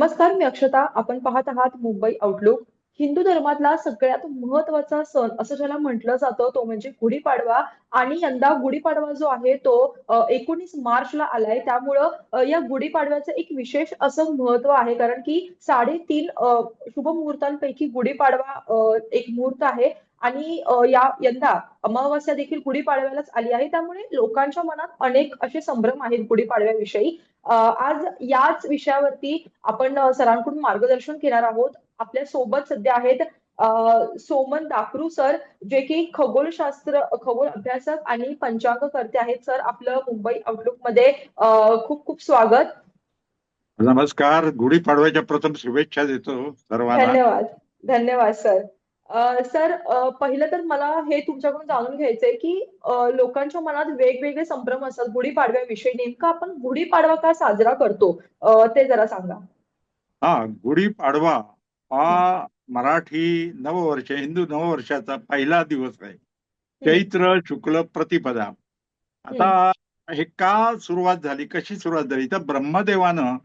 नमस्कार, मी अक्षता. आपण पाहत आहात मुंबई आउटलुक. हिंदू धर्मातला सगळ्यात महत्त्वाचा सण असं ज्याला म्हटलं जातं तो म्हणजे गुढीपाडवा. आणि यंदा गुढीपाडवा जो आहे तो 19 मार्चला आलाय. त्यामुळं या गुढीपाडव्याचं एक विशेष असं महत्त्व आहे, कारण की 3.5 शुभ मुहूर्तांपैकी गुढीपाडवा एक मुहूर्त आहे. आणि यंदा अमावास्या देखील गुढीपाडव्यालाच आली आहे. त्यामुळे लोकांच्या मनात अनेक असे संभ्रम आहेत गुढीपाडव्याविषयी. आज याच विषयावरती आपण सरांकडून मार्गदर्शन घेणार आहोत. आपल्या सोबत सध्या आहेत सोमन दाखरू सर, जे की खगोल अभ्यासक आणि पंचांगकर्ते आहेत. सर, आपलं मुंबई आउटलुक मध्ये खूप खूप स्वागत. नमस्कार. गुढीपाडव्याच्या प्रथम शुभेच्छा देतो सर्वांना. धन्यवाद. धन्यवाद सर. सर, पहिलं तर मला हे तुमच्याकडून जाणून घ्यायचंय की लोकांच्या मनात वेगवेगळे संभ्रम असतात गुढीपाडव्याविषयी. नेमका आपण गुढीपाडवा का साजरा करतो, ते जरा सांगा. गुढीपाडवा हं, हा मराठी नववर्ष, हिंदू नववर्षाचा पहिला दिवस आहे. हं, चैत्र शुक्ल प्रतिपदा. आता हं, हे का सुरुवात झाली, कशी सुरुवात झाली, तर ब्रह्मदेवानं हं,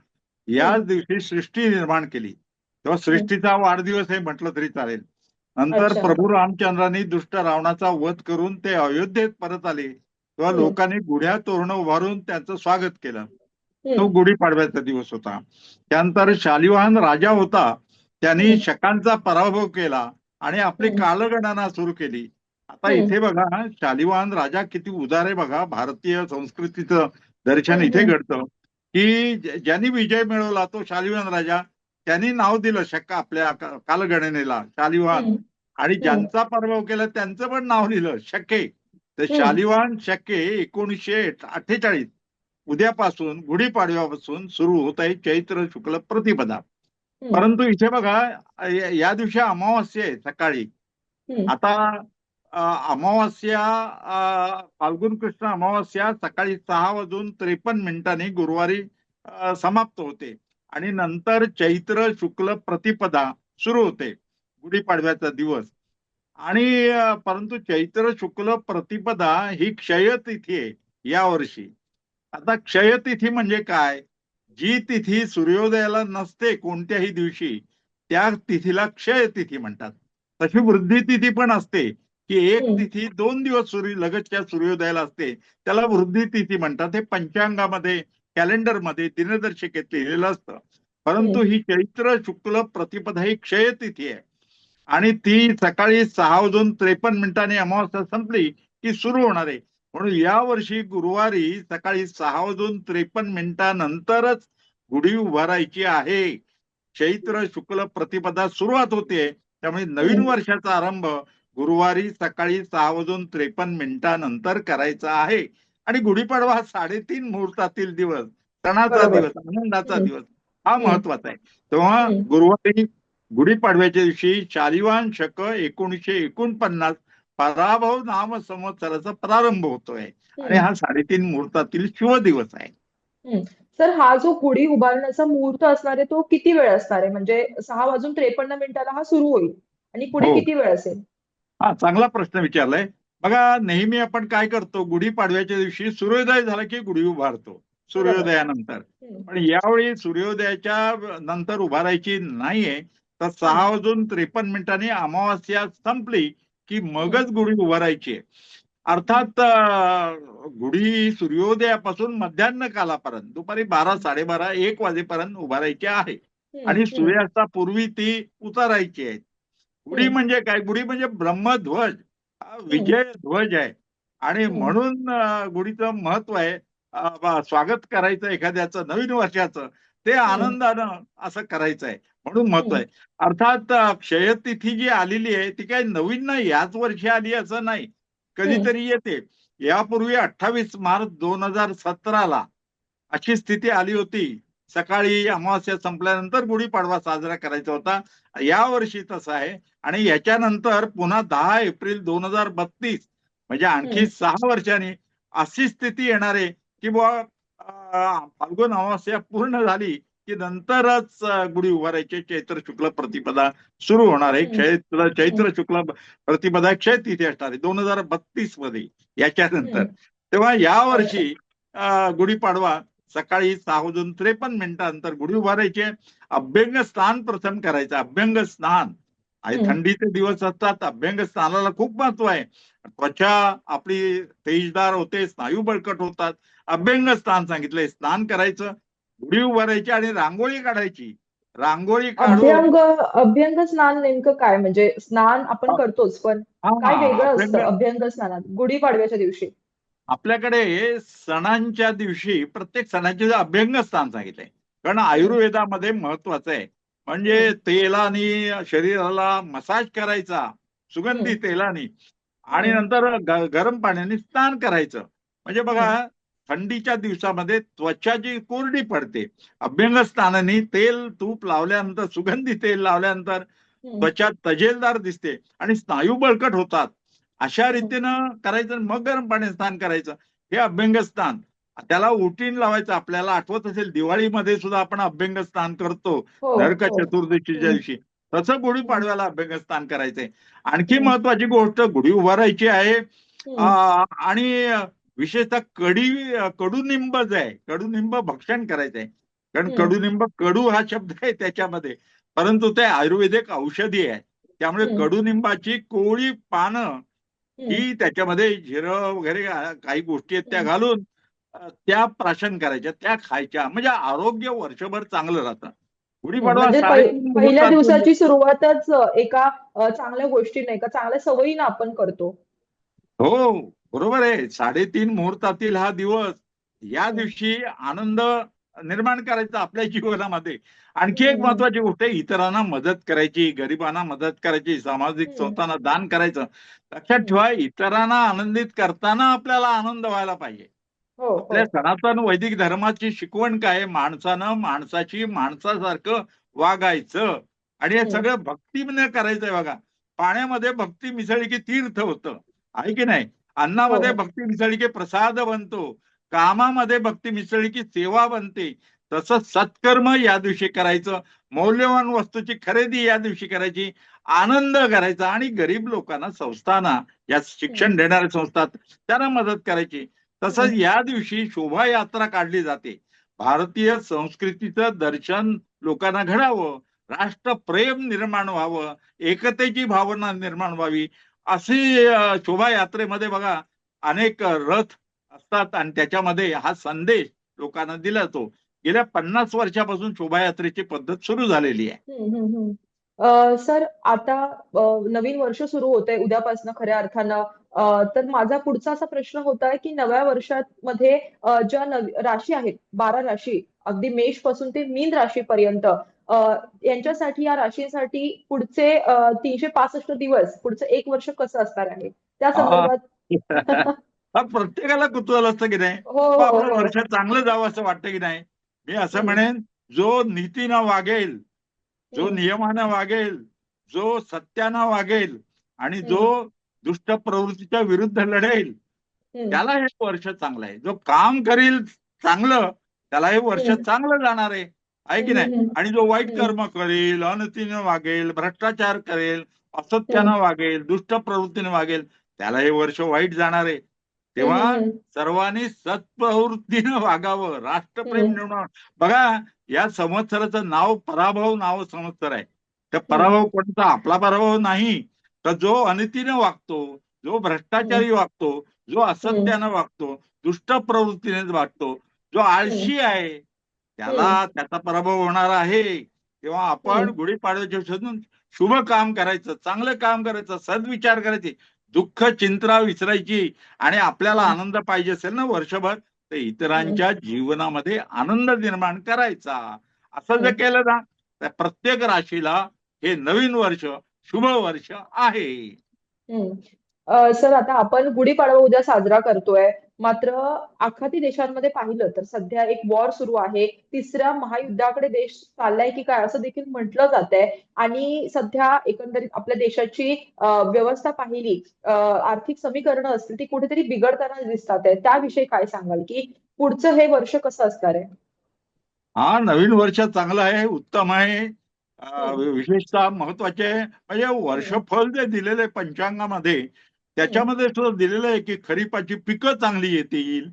याच दिवशी सृष्टी निर्माण केली, तेव्हा हं. सृष्टीचा वाढदिवस हे म्हटलं तरी चालेल. नंतर अच्छा. प्रभू रामचंद्रांनी दुष्ट रावणाचा वध करून ते अयोध्येत परत आले, तेव्हा हं, लोकांनी गुढ्या तोरणं उभारून त्यांचं स्वागत केलं. तो हं, गुढीपाडव्याचा दिवस होता. त्यानंतर शालिवाहन राजा होता, त्यांनी हं, शकांचा पराभव केला आणि आपली हं, कालगणना सुरू केली. आता हं, इथे बघा, शालिवाहन राजा किती उदार आहे बघा. भारतीय संस्कृतीचं दर्शन हं, इथे हं, घडतं की ज्यांनी विजय मिळवला तो शालिवाहन राजा, त्यांनी नाव दिलं शका आपल्या कालगणनेला शालिवाहन. हं, आणि हं, ज्यांचा पराभव केला त्यांचं पण नाव लिहिलं शके. तर हं, शालिवाहन शके 1948 उद्यापासून, गुढीपाडव्यापासून सुरू होत आहे चैत्र शुक्ल प्रतिपदा. हं, परंतु इथे बघा, या दिवशी अमावास्या आहे सकाळी. हं, आता अमावास्या, फाल्गुन कृष्ण अमावास्या सकाळी 6:53 गुरुवारी समाप्त होते आणि नंतर चैत्र शुक्ल प्रतिपदा सुरू होते, गुढीपाडव्याचा दिवस. आणि परंतु चैत्र शुक्ल प्रतिपदा ही क्षय तिथी आहे यावर्षी. आता क्षय तिथी म्हणजे काय? जी तिथी सूर्योदयाला नसते कोणत्याही दिवशी, त्या तिथीला क्षय तिथी म्हणतात. तशी वृद्धी तिथी पण असते, की एक हं, तिथी 2 दिवस लगतच्या सूर्योदयाला असते, त्याला वृद्धी तिथी म्हणतात. हे पंचांगामध्ये, कॅलेंडरमध्ये, दिनदर्शिकेत लिहिलेलं असतं. परंतु हं, ही चैत्र शुक्ल प्रतिपदा ही क्षय तिथी आहे आणि ती सकाळी 6:53 अमावास्या संपली की सुरू होणार आहे. म्हणून यावर्षी गुरुवारी सकाळी 6:53 नंतरच गुढी उभारायची आहे. चैत्र शुक्ल प्रतिपदा सुरुवात होते, त्यामुळे नवीन हं. वर्षाचा आरंभ गुरुवारी सकाळी 6:53 नंतर करायचा आहे. आणि गुढीपाडवा हा 3.5 मुहूर्तातील दिवस, सणाचा बरोबर. दिवस, आनंदाचा हं, दिवस हा हं, महत्वाचा आहे. तेव्हा हं, गुरुवारी गुढीपाडव्याच्या दिवशी शालिवाहन शक 1949 पराभव नाम संवत्सराचा प्रारंभ होतोय आणि हं, हा 3.5 मुहूर्तातील शुभ दिवस आहे. हं. सर, हा जो गुढी उभारण्याचा मुहूर्त असणार आहे तो किती वेळ असणार आहे? म्हणजे 6:53 हा सुरू होईल आणि पुढे हो. किती वेळ असेल? हा चांगला प्रश्न विचारलाय. बघा, नेहमी आपण काय करतो, गुढीपाडव्याच्या दिवशी सूर्योदय झाला की गुढी उभारतो, बरोबर. सूर्योदयानंतर. हं, पण यावेळी सूर्योदयाच्या नंतर उभारायची नाहीये, तर हं, 6:53 अमावास्या संपली की हं, मगच गुढी उभारायची आहे. हं, अर्थात गुढी सूर्योदयापासून मध्यान्ह कालापर्यंत दुपारी 12, 12:30, 1 वाजेपर्यंत उभारायची आहे हं, आणि हं, सूर्यास्तापूर्वी ती उतारायची आहे. गुढी हं, म्हणजे काय? गुढी म्हणजे ब्रह्मध्वज, हा हं, विजय ध्वज आहे. आणि हं, म्हणून गुढीचं महत्व आहे. स्वागत करायचं एखाद्याचं नवीन वर्षाचं, ते हं, आनंदानं असं करायचं आहे, म्हणून महत्व हं, आहे. अर्थात क्षयतिथी जी आलेली आहे ती काही नवीन नाही, याच वर्षी आली असं नाही, हं, कधीतरी येते. यापूर्वी 28 मार्च 2017ला अशी स्थिती आली होती. सकाळी अमावास्या संपल्यानंतर गुढीपाडवा साजरा करायचा होता. यावर्षी तसं आहे. आणि याच्यानंतर पुन्हा 10 एप्रिल 2032, म्हणजे आणखी हं, 6 वर्षांनी अशी स्थिती येणार आहे, की बुवा फाल्गुन अमावास्या पूर्ण झाली की नंतरच गुढी उभारायची. चैत्र शुक्ल प्रतिपदा सुरू होणार आहे. हं, हं, चैत्र शुक्ल प्रतिपदा क्षय तिथी असणार आहे 2032 मध्ये, याच्यानंतर. हं. तेव्हा अच्छा. यावर्षी गुढीपाडवा सकाळी 6:53 गुढी उभारायची. अभ्यंग स्नान प्रथम करायचं. अभ्यंग स्नान आणि हम्म. थंडीचे दिवस असतात. अभ्यंग स्नानाला खूप महत्व आहे. त्वचा आपली तेजदार होते, स्नायू बळकट होतात. अभ्यंग स्नान सांगितलंय. स्नान करायचं, गुढी उभारायची आणि रांगोळी काढायची. रांगोळी काढून अभ्यंग अभ्यंग स्नान नेमकं काय? म्हणजे स्नान आपण करतोच, पण काय हा वेगळं अभ्यंग असतं अभ्यंग स्नानात गुढीपाडव्याच्या दिवशी? आपल्याकडे सणांच्या दिवशी प्रत्येक सणाचे अभ्यंग स्थान सांगितलंय. कारण हम्म. आयुर्वेदामध्ये महत्वाचं आहे. म्हणजे हम्म. तेलाने शरीराला मसाज करायचा, सुगंधी हम्म. तेलाने, आणि हम्म. नंतर गरम पाण्याने स्नान करायचं. म्हणजे बघा, हम्म. थंडीच्या दिवसामध्ये त्वचा जी कोरडी पडते, अभ्यंग स्नानाने तेल तूप लावल्यानंतर, सुगंधी तेल लावल्यानंतर हम्म. त्वचा तजेलदार दिसते आणि स्नायू बळकट होतात. अशा हम्म. रीतीनं करायचं, मग गरम पाणी स्नान करायचं. हे अभ्यंग स्नान. त्याला उटीन लावायचं. आपल्याला आठवत असेल, दिवाळीमध्ये सुद्धा आपण अभ्यंग स्नान करतो हो. नरक हो. चतुर्दशीच्या हम्म. दिवशी. तसं हम्म. गुढीपाडव्याला अभ्यंग स्नान करायचंय. आणखी हम्म. महत्वाची गोष्ट, गुढी उभारायची आहे. हम्म. आणि विशेषतः कडुनिंब जे आहे, कडुनिंब भक्षण करायचंय. कारण हम्म. कडुनिंब, कडू हा शब्द आहे त्याच्यामध्ये, परंतु ते आयुर्वेदिक औषधी आहे. त्यामुळे हम्म. कडुनिंबाची कोवळी पानं हम्म. ही त्याच्यामध्ये जिरं वगैरे काही गोष्टी आहेत त्या हम्म. घालून त्या प्राशन करायच्या, त्या खायच्या. म्हणजे आरोग्य वर्षभर चांगलं राहतं. गुढीपाडवा म्हणजे 3:30 पहिल्या मुहूर्तातून. दिवसाची सुरुवातच एका चांगल्या गोष्टीने, एका चांगल्या सवयीने आपण करतो. हो, बरोबर आहे. 3:30 मुहूर्तातील हा दिवस, या हम्म. दिवशी आनंद निर्माण करायचा आपल्या जीवनामध्ये. आणखी एक हम्म. महत्वाची गोष्ट आहे, इतरांना मदत करायची, गरिबांना मदत करायची, सामाजिक हम्म. संस्थांना दान करायचं. लक्षात हम्म. ठेवा, इतरांना आनंदित करताना आपल्याला आनंद व्हायला पाहिजे. हो. हो. आपल्या सनातन वैदिक धर्माची शिकवण काय आहे? माणसानं माणसाची माणसासारखं वागायचं आणि हे हम्म. सगळं भक्तीने करायचंय बघा. पाण्यामध्ये भक्ती मिसळली की तीर्थ होतं, आहे की नाही? हो. अन्नामध्ये भक्ती मिसळली की प्रसाद बनतो. कामामध्ये भक्ती मिसळली की सेवा बनते. तसं सत्कर्म या दिवशी करायचं. मौल्यवान वस्तूची खरेदी या दिवशी करायची. आनंद करायचा आणि गरीब लोकांना, संस्थांना, या हम्म. शिक्षण देणाऱ्या संस्थात, त्यांना मदत करायची. तसंच हम्म. या दिवशी शोभायात्रा काढली जाते. भारतीय संस्कृतीचं दर्शन लोकांना घडावं, राष्ट्रप्रेम निर्माण व्हावं, एकतेची भावना निर्माण व्हावी, अशी शोभायात्रेमध्ये बघा अनेक रथ असतात आणि त्याच्यामध्ये हा संदेश लोकांना दिला जातो. गेल्या 50 वर्षापासून शोभायात्रेची पद्धत सुरू झालेली आहे. हम्म. हम्म. हम्म. सर, आता नवीन वर्ष सुरू होतंय उद्यापासून खऱ्या अर्थानं. तर माझा पुढचा असा प्रश्न होता की नव्या वर्षामध्ये ज्या राशी आहेत, 12 राशी, अगदी मेष पासून ते मीन राशीपर्यंत, यांच्यासाठी, या राशींसाठी पुढचे 365 दिवस, पुढचं एक वर्ष कसं असणार आहे? त्या हा. संदर्भात. हा, प्रत्येकाला कुतूहल असतं की नाही? हो, मग हो, आपलं हो. वर्ष चांगलं जावं असं वाटतं की नाही? मी असं हं. म्हणेन, जो नीतीनं वागेल, जो हं. नियमानं वागेल, जो सत्यानं वागेल आणि जो हं. दुष्ट प्रवृत्तीच्या विरुद्ध लढेल, हं. त्याला हे वर्ष चांगलं आहे. जो काम करील चांगलं, त्याला हे वर्ष हं. चांगलं जाणार आहे हं. की नाही? हं. हं. आणि जो वाईट हं. कर्म करेल, अनतीनं वागेल, भ्रष्टाचार करेल, हं. असत्यानं वागेल, दुष्ट प्रवृत्तीने वागेल, त्याला हे वर्ष वाईट जाणार आहे. हं. हं. तेव्हा हं. सर्वांनी सत्प्रवृत्तीनं वागावं, राष्ट्रप्रेम हं. निर्माण. बघा, या संवत्सराचं नाव पराभव नाव संवत्सर आहे. तर हं. पराभव कोणता? आपला पराभव नाही. तर जो अनितीनं वागतो, जो हं. भ्रष्टाचारी वागतो, जो हं. असत्यानं वागतो, दुष्ट प्रवृत्तीने वागतो, जो हं. आळशी आहे, त्याला हं. त्याचा पराभव होणार आहे. तेव्हा आपण हं. गुढीपाडव्याच्या दिवसातून शुभ काम करायचं, चांगलं काम करायचं, सद्विचार करायचे, दुःख चिंता विसरायची. आणि आपल्याला हं. आनंद पाहिजे असेल ना वर्षभर, तर हं. इतरांच्या जीवनामध्ये आनंद निर्माण करायचा. असं जर हं. केलं ना, तर प्रत्येक राशीला हे नवीन वर्ष शुभ वर्ष आहे. हं. सर, आता आपण गुढीपाडवा उद्या साजरा करतोय. मात्र आखाती देशांमध्ये पाहिलं तर सध्या एक वॉर सुरू आहे. तिसऱ्या महायुद्धाकडे देश चाललाय की काय असं देखील म्हटलं जातंय. आणि सध्या एकंदरीत आपल्या देशाची व्यवस्था पाहिली, आर्थिक समीकरणं असतील, ती कुठेतरी बिघडताना दिसतात आहे. त्याविषयी काय सांगाल, की पुढचं हे वर्ष कसं असणार आहे? हा, नवीन वर्ष चांगलं आहे, उत्तम आहे. हं. विशेषतः महत्वाचे आहे. म्हणजे हं. वर्षफल जे दिलेलं आहे पंचांगामध्ये, हं. त्याच्यामध्ये सुद्धा दिलेलं आहे की खरीपाची पिकं चांगली येतील.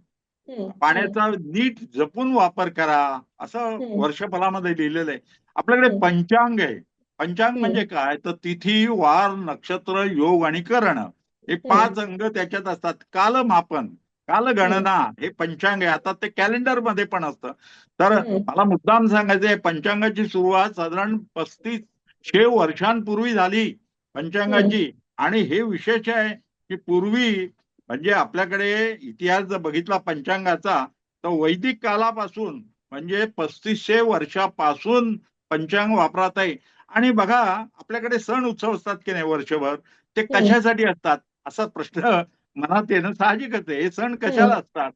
हम्म. हम्म. पाण्याचा नीट जपून वापर करा, असं हम्म. वर्षफलामध्ये लिहिलेलं आहे. आपल्याकडे हम्म. पंचांग आहे. पंचांग म्हणजे हम्म. काय, तर तिथी, वार, नक्षत्र, योग आणि करण हे हम्म. 5 अंग त्याच्यात असतात. कालमापन, हम्म. कालगणना हे पंचांग आहे. आता ते कॅलेंडर मध्ये पण असतं. तर हम्म. मला मुद्दाम सांगायचंय, पंचांगाची सुरुवात साधारण 3500 वर्षांपूर्वी झाली हम्म. पंचांगाची. आणि हे विशेष आहे की पूर्वी म्हणजे आपल्याकडे इतिहास जर बघितला पंचांगाचा, तर वैदिक कालापासून म्हणजे 3500 वर्षापासून पंचांग वापरात आहे. आणि बघा, आपल्याकडे सण उत्सव असतात की नाही वर्षभर, ते हम्म. कशासाठी असतात असा प्रश्न मनात येणं साहजिकच आहे. हे सण कशाला हम्म. असतात,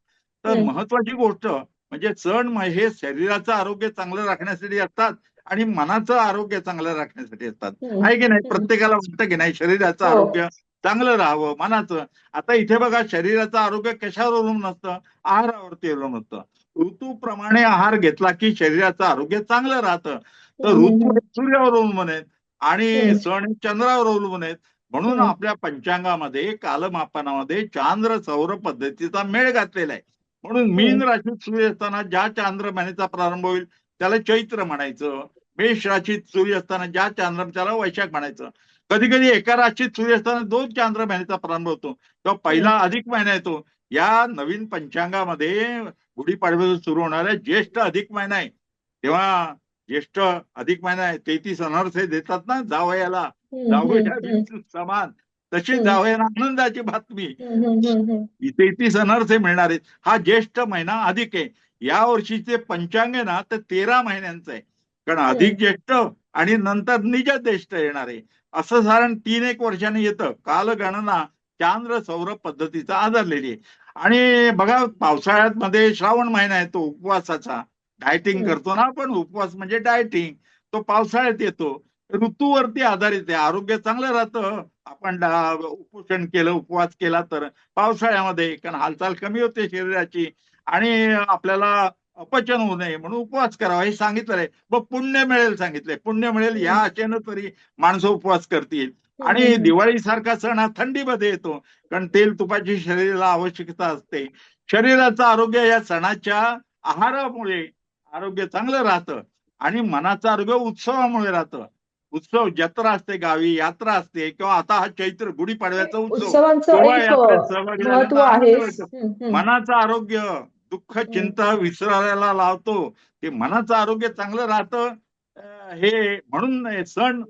तर हम्म. महत्वाची गोष्ट म्हणजे सण हे शरीराचं आरोग्य चांगलं राखण्यासाठी असतात आणि मनाचं आरोग्य चांगलं राखण्यासाठी असतात. हम्म. आहे की नाही? हम्म. प्रत्येकाला वाटतं की नाही शरीराचं हो. आरोग्य चांगलं राहावं, मनाचं. आता इथे बघा, शरीराचं आरोग्य कशावर अवलंबून असतं? आहारावरती अवलंबून असतं. ऋतूप्रमाणे आहार घेतला की शरीराचं आरोग्य चांगलं राहतं. तर हम्म. ऋतू हम्म. हे सूर्यावर अवलंबून आहेत आणि हम्म. सण हे चंद्रावर अवलंबून आहेत. म्हणून हम्म. आपल्या पंचांगामध्ये, कालमापनामध्ये चांद्र सौर पद्धतीचा मेळ घातलेला आहे. म्हणून मीन हम्म. राशीत सूर्य असताना ज्या चांद्र महिन्याचा प्रारंभ होईल त्याला चैत्र म्हणायचं. मेष राशीत सूर्य असताना ज्या चांद्र त्याला वैशाख म्हणायचं. कधी कधी एका राशीत सूर्य असताना 2 चांद्र महिन्याचा प्रारंभ होतो किंवा हम्म. पहिला अधिक महिना येतो. या नवीन पंचांगामध्ये गुढीपाडव्यापासून सुरू होणाऱ्या ज्येष्ठ अधिक महिना आहे. तेव्हा ज्येष्ठ अधिक महिना आहे, 33 अनर्थ देतात ना जावयाला, हम्म. हम्म. जावया हम्म. विंचू समान, तशी हम्म. जावयाला आनंदाची बातमी. हम्म. हम्म. हम्म. 33 अनर्थ मिळणार आहेत. हा ज्येष्ठ महिना अधिक आहे. या वर्षीचे पंचांग आहे ना, तर 13 महिन्यांचं आहे. कारण हम्म. अधिक ज्येष्ठ आणि नंतर निज ज्येष्ठ येणार आहे. असं साधारण 3-1 वर्षांनी येतं. कालगणना चांद्र सौर पद्धतीचा आधारलेली आहे. आणि बघा, पावसाळ्यात मध्ये श्रावण महिना येतो उपवासाचा. डायटिंग हम्म. करतो ना आपण, उपवास म्हणजे डायटिंग. तो पावसाळ्यात येतो. ऋतूवरती आधारित आहे. आरोग्य चांगलं राहतं. आपण उपोषण केलं, उपवास केला तर पावसाळ्यामध्ये, कारण हालचाल कमी होते शरीराची आणि आपल्याला अपचन होऊ नये म्हणून उपवास करावा हे सांगितलंय. मग पुण्य मिळेल सांगितलंय. पुण्य मिळेल या हम्म. आशेनं तरी माणसं उपवास करतील. हम्म. आणि हम्म. दिवाळी सारखा सण हा थंडीमध्ये येतो, कारण तेल तुपाची शरीराला आवश्यकता असते. शरीराचं आरोग्य या सणाच्या आहारामुळे आरोग्य चांगलं राहतं आणि मनाचं आरोग्य उत्सवामुळे राहतं. उत्सव, जत्रा असते गावी, यात्रा असते किंवा आता हा चैत्र गुढीपाडव्याचा उत्सव, उत्सवांचं एक शोभायात्रेत सहभागी महत्व झाल्यानंतर आनंद आहे. मिळतो. हम्म. हम्म. मनाचं आरोग्य, दुःख हम्म. चिंता विसरायला लावतो. ते मनाचं आरोग्य चांगलं राहतं. हे म्हणून हे सण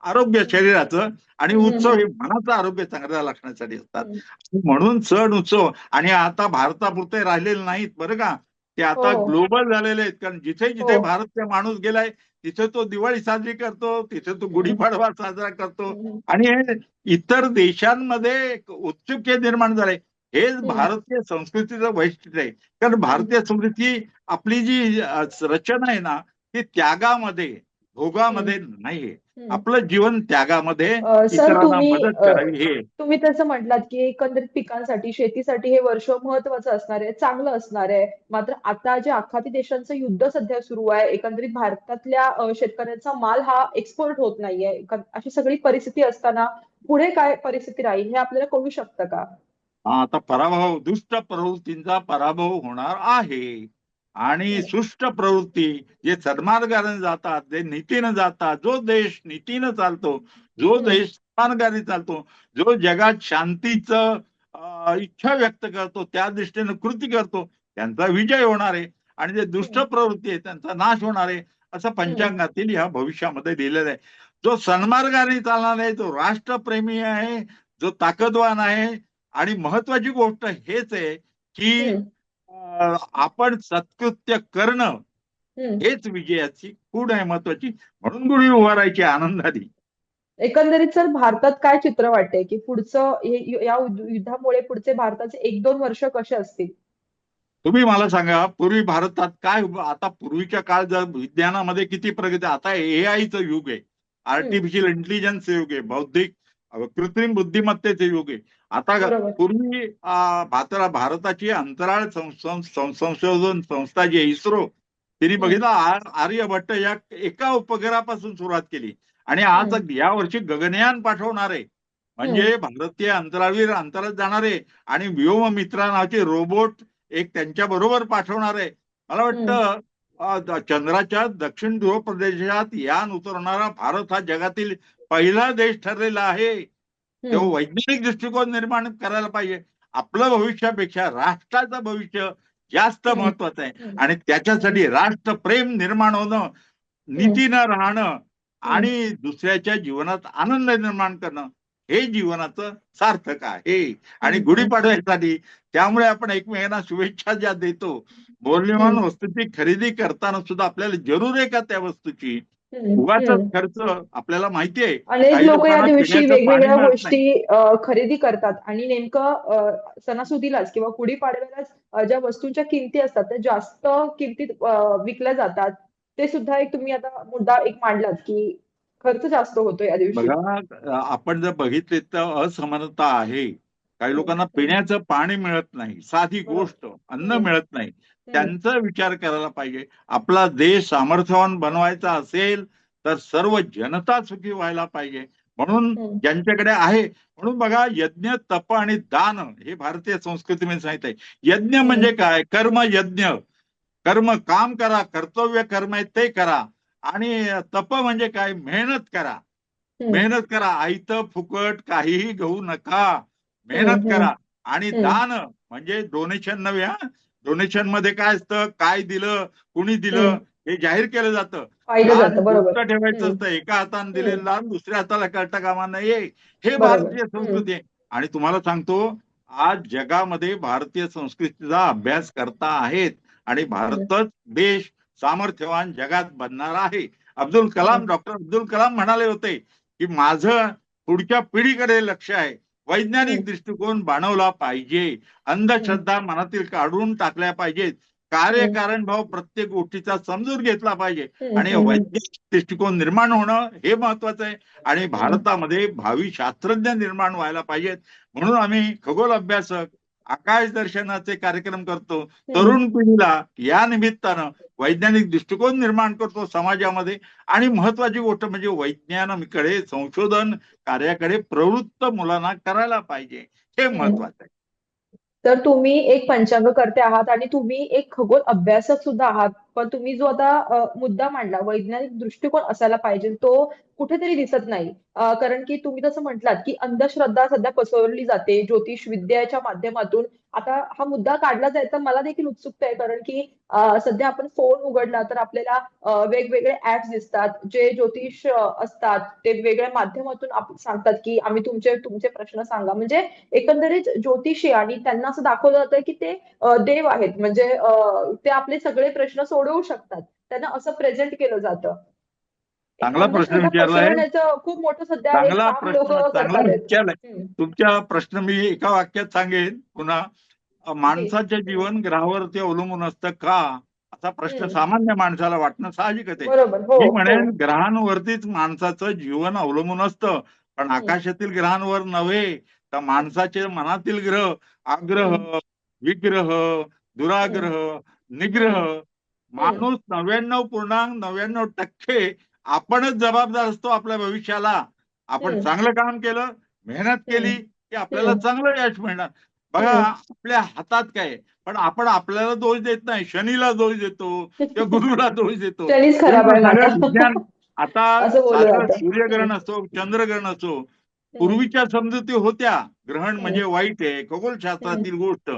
आरोग्य शरीराचं आणि हम्म. उत्सव हे मनाचं आरोग्य चांगलं राखण्यासाठी असतात. हम्म. म्हणून सण उत्सव आणि आता भारतापुरते राहिलेले नाहीत बरं का, ते आता हो. ग्लोबल झालेले आहेत. कारण जिथे हो. जिथे भारतचा माणूस गेलाय तिथे तो दिवाळी साजरी करतो, तिथे तो हम्म. गुढीपाडवा साजरा करतो. हम्म. आणि हे इतर देशांमध्ये एक उत्सुकता निर्माण झाले. हेच हम्म. भारतीय संस्कृतीचं वैशिष्ट्य आहे. कारण हम्म. भारतीय संस्कृती आपली जी रचना आहे ना, ती त्यागामध्ये, हम्म. भोगामध्ये नाहीये. हम्म. आपलं जीवन त्यागामध्ये, सर, इतरांना मदत करावी हे. तुम्ही तसं म्हटलात की एकंदरीत पिकांसाठी, शेतीसाठी हे वर्ष महत्वाचं असणार आहे, चांगलं असणार आहे. मात्र आता जे आखाती देशांचं युद्ध सध्या सुरू आहे, एकंदरीत भारतातल्या शेतकऱ्यांचा माल हा एक्सपोर्ट होत नाहीये. अशी सगळी परिस्थिती असताना पुढे काय परिस्थिती राहील हे आपल्याला कळू शकतं का? आता पराभव, दुष्ट प्रवृत्तींचा पराभव होणार आहे. आणि हम्म. सुष्ट प्रवृत्ती, जे सन्मार्गाने जातात, जे नीतीनं जातात, जो देश नीतीनं चालतो, जो हम्म. देश सन्मार्गाने चालतो, जो जगात शांतीचं इच्छा व्यक्त करतो, त्या दृष्टीने कृती करतो, त्यांचा विजय होणार आहे. आणि जे दुष्ट हम्म. प्रवृत्ती आहे त्यांचा नाश होणार आहे, असं हम्म. पंचांगातील ह्या भविष्यामध्ये लिहिलेलं आहे. जो सन्मार्गाने चालणार आहे, जो राष्ट्रप्रेमी आहे, जो ताकदवान आहे. आणि महत्वाची गोष्ट हेच आहे की हम्म. आपण सत्कृत्य करणं हम्म. हेच विजयाची खूण आहे महत्वाची. म्हणून गुढी उभारायची आनंदाने. एकंदरीत सर, भारतात काय चित्र वाटतंय की पुढचं या युद्धामुळे पुढचे भारताचे 1-2 वर्ष कसे असतील? तुम्ही मला सांगा, पूर्वी भारतात काय, आता पूर्वीच्या काळ जर विज्ञानामध्ये किती प्रगती, आता एआयचं युग आहे, हम्म. आर्टिफिशियल इंटेलिजन्सचं युग आहे, बौद्धिक कृत्रिम बुद्धिमत्तेचे युग आहे. आता बरोबर. पूर्वी भारताची अंतराळ संशोधन संस्था जी आहे इस्रो, तिने हम्म. बघितलं आर्यभट्ट या एका उपग्रहापासून सुरुवात केली आणि आज हम्म. या वर्षी गगनयान पाठवणार आहे. हम्म. म्हणजे भारतीय अंतराळवीर अंतराळात जाणार आहे आणि व्योममित्रा नावाचे रोबोट एक त्यांच्या बरोबर पाठवणार आहे. मला हम्म, वाटतं चंद्राच्या दक्षिण ध्रुव प्रदेशात यान उतरवणारा भारत हा जगातील पहिला देश ठरलेला आहे. तेव्हा हम्म, वैज्ञानिक दृष्टिकोन निर्माण करायला पाहिजे. आपलं भविष्यापेक्षा राष्ट्राचं भविष्य जास्त हम्म, महत्वाचं आहे हम्म, आणि त्याच्यासाठी राष्ट्रप्रेम निर्माण होणं, हम्म, नीतीनं राहणं हम्म, आणि दुसऱ्याच्या जीवनात आनंद निर्माण करणं हे जीवनाचं सार्थक आहे. आणि हम्म, हम्म, गुढीपाडव्यासाठी त्यामुळे आपण एकमेकांना शुभेच्छा ज्या देतो, मौल्यवान हम्म, वस्तूची खरेदी करताना सुद्धा आपल्याला जरूर आहे का त्या वस्तूची? हम्म, उगाचच हम्म. खर्च आपल्याला माहिती आहे. अनेक काही लोक या लोकांना दिवशी पिण्याचं पाणी वेगवेगळ्या मिळत नाही. गोष्टी खरेदी करतात आणि नेमकं सणासुदीलाच किंवा गुढीपाडव्यालाच ज्या वस्तूंच्या किमती असतात त्या जास्त किमतीत विकल्या जातात. ते सुद्धा एक तुम्ही आता मुद्दा एक मांडलात की खर्च जास्त होतो या दिवशी. बघा, आपण जर बघितले तर असमानता आहे. काही हम्म, लोकांना हम्म, पिण्याचं पाणी मिळत नाही, साधी बरोबर. गोष्ट अन्न हम्म, मिळत नाही. हम्म, त्यांचा विचार करायला पाहिजे. आपला देश सामर्थ्यवान बनवायचा असेल तर सर्व जनता सुखी व्हायला पाहिजे. म्हणून हम्म, ज्यांच्याकडे आहे, म्हणून बघा, यज्ञ तप आणि दान हे भारतीय संस्कृतीमध्ये सांगितलंय. यज्ञ हम्म, म्हणजे काय? कर्म यज्ञ. कर्म काम करा, कर्तव्य कर्म आहे ते करा. आणि तप म्हणजे काय? मेहनत करा. हम्म, मेहनत करा. आयतं फुकट काहीही घेऊ नका. मेहनत हम्म, करा. आणि हम्म, दान म्हणजे डोनेशन नव्हे. डोनेशन मध्ये काय असतं? काय दिलं, कुणी दिलं, हम्म. हे जाहीर केलं जातं. पाहिलं दान जातं बरोबर. गुप्त ठेवायचं हम्म, असतं. एका हाताने हम्म, दिलेलं दान दुसऱ्या हाताला कळता कामा नये. हे बरोबर. भारतीय हम्म, संस्कृती आहे. आणि तुम्हाला सांगतो, आज जगामध्ये भारतीय संस्कृतीचा अभ्यास करता आहेत आणि हम्म, भारतच देश सामर्थ्यवान जगात बनणार आहे. हम्म, डॉक्टर अब्दुल कलाम म्हणाले होते की माझं पुढच्या पिढीकडे लक्ष आहे. हम्म, वैज्ञानिक दृष्टिकोन बाणवला पाहिजे. हम्म, अंधश्रद्धा मनातील काढून टाकल्या पाहिजेत. हम्म, कार्यकारण भाव प्रत्येक गोष्टीचा समजून घेतला पाहिजे हम्म, आणि हम्म, वैज्ञानिक दृष्टिकोन निर्माण होणं हे महत्वाचं आहे. आणि हम्म, भारतामध्ये भावी शास्त्रज्ञ निर्माण व्हायला पाहिजेत. म्हणून आम्ही खगोल अभ्यासक, आकाश दर्शनाचे कार्यक्रम करतो. हम्म, तरुण पिढीला या निमित्तानं वैज्ञानिक दृष्टिकोन निर्माण करतो समाजामध्ये. आणि महत्वाची गोष्ट म्हणजे वैज्ञानिकडे, संशोधन कार्याकडे प्रवृत्त मुलांना करायला पाहिजे. हे हम्म. महत्वाचं आहे. तर तुम्ही एक पंचांगकर्ते आहात आणि तुम्ही एक खगोल अभ्यासक सुद्धा आहात. पण तुम्ही जो आता मुद्दा मांडला वैज्ञानिक दृष्टिकोन असायला पाहिजे तो कुठेतरी दिसत नाही. कारण की तुम्ही जसं म्हटलात की अंधश्रद्धा सध्या पसरवली जाते ज्योतिष विद्याच्या माध्यमातून. आता हा मुद्दा काढला जायचा मला देखील उत्सुकता आहे कारण की सध्या आपण फोन उघडला तर आपल्याला वेगवेगळे ऍप्स दिसतात जे ज्योतिष असतात ते वेगळ्या माध्यमातून सांगतात की आम्ही तुमचे तुमचे प्रश्न सांगा म्हणजे एकंदरीत ज्योतिषी आणि त्यांना असं दाखवलं जातं की ते देव आहेत म्हणजे ते आपले सगळे प्रश्न सोडवू शकतात. त्यांना असं प्रेझेंट केलं जातं. एक चांगला प्रश्न अंधश्रद्धा विचारला आहे. पसरवण्याचं खूप मोठं सध्या एक चांगला काम लोक प्रश्न, चांगला करतात आहेत. विचारलाय. हम्म. तुमच्या प्रश्न मी एका वाक्यात सांगेन पुन्हा. जी. माणसाचे हम्म. जीवन ग्रहावरती अवलंबून असतं का, असा प्रश्न हम्म. सामान्य माणसाला वाटणं साहजिकच आहे. बरोबर. हो, मी हो. म्हणेन ग्रहांवरतीच माणसाचं जीवन अवलंबून असतं. पण हम्म. आकाशातील ग्रहांवर नव्हे, तर माणसाचे मनातील ग्रह, आग्रह, हम्म. विग्रह, हम्म. दुराग्रह, निग्रह, हम्म. हम्म. माणूस 99.99% आपणच जबाबदार असतो आपल्या भविष्याला. आपण हम्म. चांगलं काम केलं, मेहनत केली हम्म. की आपल्याला हम्म. चांगलं यश मिळणार. बघा, हम्म. आपल्या हातात काय आहे? पण आपण आपल्याला दोष देत नाही. शनीला दोष देतो किंवा गुरुला दोष देतो. शनीच हे खराब मग आहे सगळं माझा. विज्ञान. आता असं बोललं साधं जातं. सूर्यग्रहण हम्म. असो, चंद्रग्रहण असो, हम्म. पूर्वीच्या समजुती होत्या. ग्रहण म्हणजे हम्म. वाईट आहे, हम्म. खगोलशास्त्रातील गोष्ट.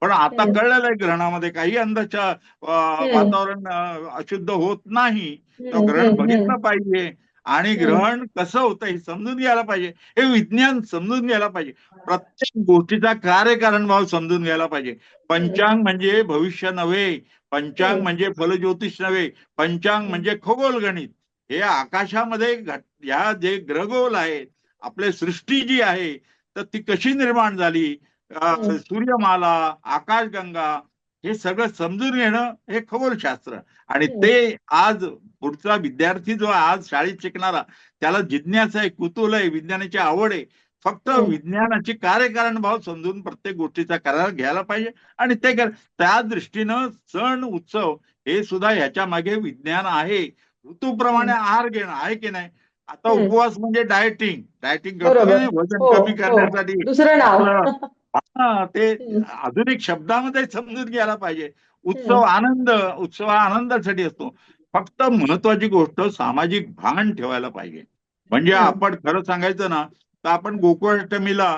पण आता हम्म. कळलेलं आहे ग्रहणामध्ये काही हम्म. वातावरण अशुद्ध होत नाही. तो हम्म. ग्रहण हम्म. हम्म. बघितलं पाहिजे आणि हम्म. ग्रहण कसं होतं हे समजून घ्यायला पाहिजे. हे विज्ञान समजून घ्यायला पाहिजे. प्रत्येक गोष्टीचा कार्यकारण भाव समजून घ्यायला पाहिजे. हम्म. पंचांग म्हणजे भविष्य नव्हे, पंचांग हम्म. म्हणजे फलज्योतिष नव्हे, पंचांग हम्म. म्हणजे खगोलगणित. हे आकाशामध्ये ह्या जे ग्रहगोल आहेत, आपली सृष्टी जी आहे, तर ती कशी निर्माण झाली, हम्म. सूर्यमाला, आकाशगंगा, हे सगळं समजून घेणं हे खगोलशास्त्र. आणि हम्म. ते आज पुढचा विद्यार्थी जो आज शाळेत शिकणारा, त्याला जिज्ञासा आहे, कुतूहल आहे, विज्ञानाची आवड आहे. फक्त हम्म. विज्ञानाची कार्यकारण भाव समजून प्रत्येक गोष्टीचा करार घ्यायला पाहिजे. आणि ते त्या दृष्टीनं सण उत्सव हे सुद्धा ह्याच्या मागे विज्ञान आहे. ऋतूप्रमाणे हम्म. आहार घेणं आहे की नाही. आता हम्म. उपवास म्हणजे डायटिंग. डायटिंग करतो की बरोबर. नाही, वजन हो, कमी हो. करण्यासाठी. दुसरं आपलं नाव. हा, ते हम्म, आधुनिक शब्दामध्ये समजून घ्यायला पाहिजे. हम्म, उत्सव हा आनंदासाठी असतो. फक्त महत्वाची गोष्ट सामाजिक भान ठेवायला पाहिजे. म्हणजे हम्म, आपण खरं सांगायचं ना, तर आपण गोकुळाष्टमीला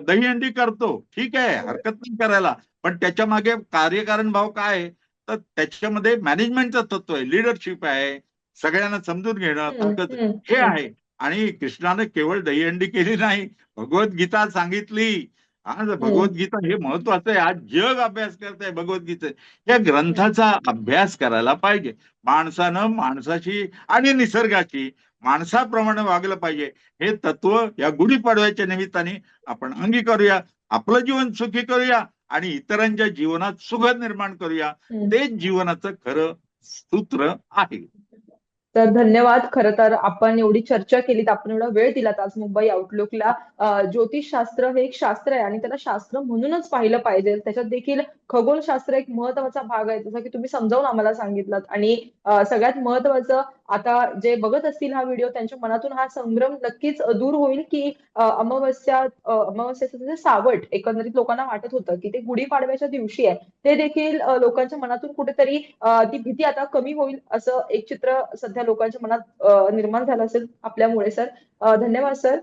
दहीहंडी करतो, ठीक आहे, हरकत नाही करायला. पण त्याच्या मागे कार्यकारण भाव काय आहे? तर त्याच्यामध्ये मॅनेजमेंटचं तत्व आहे, लिडरशिप आहे, सगळ्यांना समजून घेणं, हम्म, ताकद हम्म, हे हम्म, आहे. आणि कृष्णाने केवळ दहीहंडी केली नाही, भगवद्गीता सांगितली. आज हम्म, भगवद्गीता हे महत्वाचं आहे. आज जग अभ्यास करत आहे भगवद्गीता. या हम्म, ग्रंथाचा अभ्यास करायला पाहिजे. माणसानं माणसाशी आणि निसर्गाची माणसाप्रमाणे वागलं पाहिजे. हे तत्व या गुढीपाडव्याच्या निमित्ताने आपण अंगीकारूया. आपलं जीवन सुखी करूया आणि इतरांच्या जीवनात सुख निर्माण करूया. हम्म. तेच जीवनाचं खरं सूत्र आहे. तर धन्यवाद. खरं तर आपण एवढी चर्चा केलीत, आपण एवढा वेळ दिलात आज मुंबई आउटलुकला. ज्योतिषशास्त्र हे एक शास्त्र आहे आणि त्याला शास्त्र म्हणूनच पाहिलं पाहिजे. त्याच्यात देखील खगोलशास्त्र एक महत्वाचा भाग आहे, जसं की तुम्ही समजावून आम्हाला सांगितलं. आणि सगळ्यात महत्वाचं, आता जे बघत असतील हा व्हिडिओ त्यांच्या मनातून हा संभ्रम नक्कीच दूर होईल की अमावस्याचं जे सावट एकंदरीत लोकांना वाटत होतं की ते गुढीपाडव्याच्या दिवशी आहे, ते देखील लोकांच्या मनातून कुठेतरी ती भीती आता कमी होईल असं एक चित्र सध्या लोकांच्या मनात निर्माण झालं असेल आपल्यामुळे. सर, धन्यवाद सर.